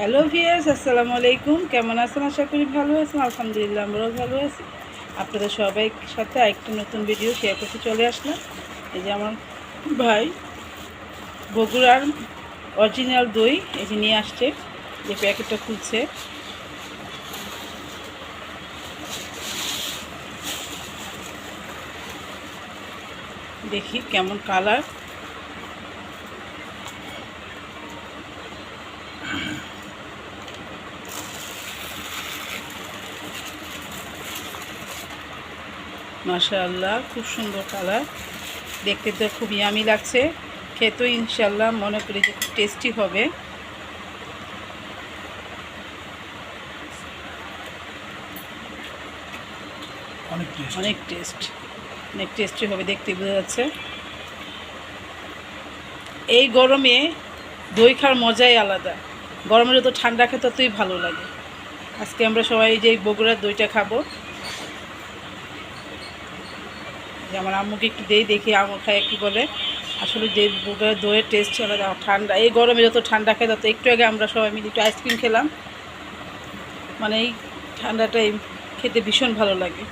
Hello viewers, আসসালামু আলাইকুম। কেমন আছেন? আশা করি ভালো আছেন। আলহামদুলিল্লাহ, আমরাও ভালো আছি। আপনাদের সবাই সাথে আরেকটা নতুন ভিডিও শেয়ার করতে চলে আসলাম। এই যে আমার ভাই বগুড়ার অরিজিনাল দই এই যে নিয়ে আসছে, যে প্যাকেটটা খুলছে। দেখি কেমন কালার। মাশাআল্লাহ, খুব সুন্দর কালার, দেখতে তো খুব ইয়ামি লাগছে। খেতেও ইনশাআল্লাহ মনে করি যে খুব টেস্টি হবে। অনেক টেস্টি হবে, দেখতে বোঝা যাচ্ছে। এই গরমে দই খাওয়ার মজাই আলাদা। গরমে যত ঠান্ডা খেতে ততই ভালো লাগে। আজকে আমরা সবাই যে বগুড়ার দইটা খাবো। যে আমার আম্মুকে একটু দেখি আম্মু খায় কি বলে। আসলে যে বগুড়ার দইয়ের টেস্ট আলাদা। ঠান্ডা, এই গরমে যত ঠান্ডা খায় তত। একটু আগে আমরা সবাই মিলে একটু আইসক্রিম খেলাম, মানে এই ঠান্ডাটা খেতে ভীষণ ভালো লাগে।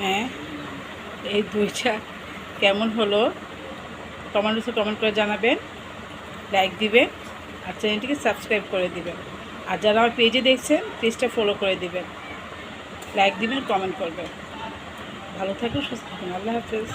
হ্যাঁ, এই দইটা কেমন হলো কমেন্ট করে জানাবেন, লাইক দিবেন আর চ্যানেলটিকে সাবস্ক্রাইব করে দিবেন। আর যারা আমার পেজে দেখছেন পেজটা ফলো করে দিবেন, লাইক দিবেন, কমেন্ট করবেন। ভালো থাকুন, সুস্থ থাকুন। আল্লাহ হাফেজ।